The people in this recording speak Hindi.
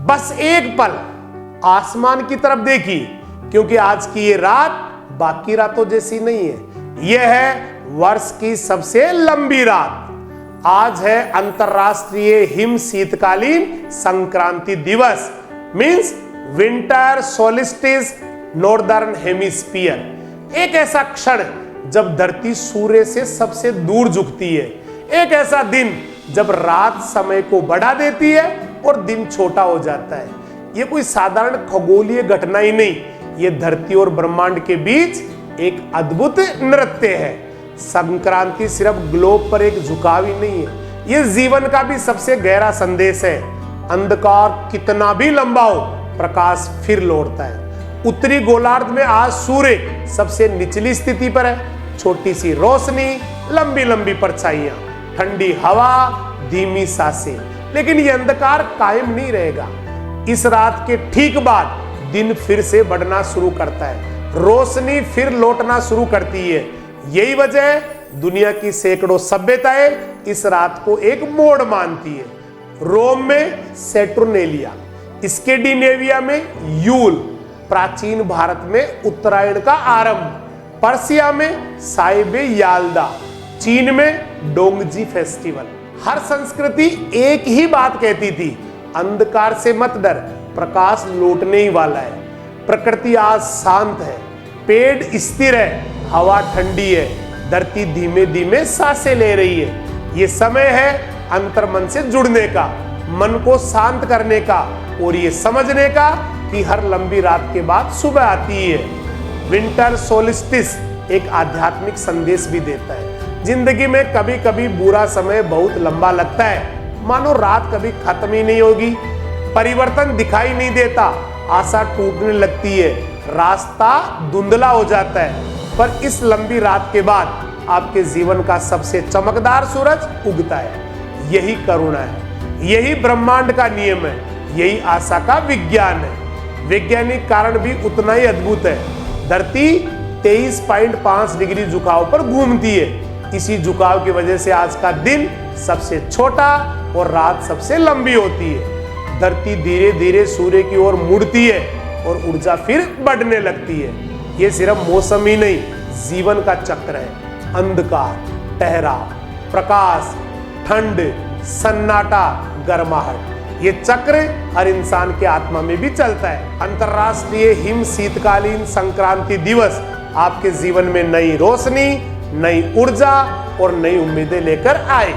बस एक पल आसमान की तरफ देखिए, क्योंकि आज की ये रात बाकी रातों जैसी नहीं है। यह है वर्ष की सबसे लंबी रात। आज है अंतरराष्ट्रीय हिम शीतकालीन संक्रांति दिवस, means winter solstice northern hemisphere. एक ऐसा क्षण जब धरती सूर्य से सबसे दूर झुकती है, एक ऐसा दिन जब रात समय को बढ़ा देती है और दिन छोटा हो जाता है। यह कोई साधारण खगोलीय घटना ही नहीं, यह धरती और ब्रह्मांड के बीच एक अद्भुत नृत्य है। संक्रांति सिर्फ ग्लोब पर एक झुकाव ही नहीं है, यह जीवन का भी सबसे गहरा संदेश है। अंधकार कितना भी लंबा हो, प्रकाश फिर लौटता है। उत्तरी गोलार्ध में आज सूर्य सबसे निचली स्थिति पर है। छोटी सी रोशनी, लंबी लंबी परछाइयां, ठंडी हवा, धीमी सांसें, लेकिन यह अंधकार कायम नहीं रहेगा। इस रात के ठीक बाद दिन फिर से बढ़ना शुरू करता है, रोशनी फिर लौटना शुरू करती है। यही वजह है दुनिया की सैकड़ों सभ्यताएं इस रात को एक मोड़ मानती है। रोम में सैटुर्नेलिया, स्कैंडिनेविया में यूल, प्राचीन भारत में उत्तरायण का आरंभ, पर्सिया में साइबे याल्दा, चीन में डोंगजी फेस्टिवल। हर संस्कृति एक ही बात कहती थी, अंधकार से मत डर, प्रकाश लौटने ही वाला है। प्रकृति आज शांत है, पेड़ स्थिर है, हवा ठंडी है, धरती धीमे धीमे सांसें ले रही है। ये समय है अंतर्मन से जुड़ने का, मन को शांत करने का और ये समझने का कि हर लंबी रात के बाद सुबह आती है। विंटर सोलिस्टिस एक आध्यात्मिक संदेश भी देता है। जिंदगी में कभी कभी बुरा समय बहुत लंबा लगता है, मानो रात कभी खत्म ही नहीं होगी। परिवर्तन दिखाई नहीं देता, आशा टूटने लगती है, रास्ता धुंधला हो जाता है। पर इस लंबी रात के बाद आपके जीवन का सबसे चमकदार सूरज उगता है। यही करुणा है, यही ब्रह्मांड का नियम है, यही आशा का विज्ञान है। वैज्ञानिक कारण भी उतना ही अद्भुत है। धरती 23.5 डिग्री झुकाव पर घूमती है। इसी झुकाव की वजह से आज का दिन सबसे छोटा और रात सबसे लंबी होती है। धरती धीरे धीरे सूर्य की ओर मुड़ती है और ऊर्जा फिर बढ़ने लगती है। ये सिर्फ मौसम ही नहीं, जीवन का चक्र है। अंधकार, ठहराव, प्रकाश, ठंड, सन्नाटा, गर्माहट, ये चक्र हर इंसान के आत्मा में भी चलता है। अंतरराष्ट्रीय हिम शीतकालीन संक्रांति दिवस आपके जीवन में नई रोशनी, नई ऊर्जा और नई उम्मीदें लेकर आए।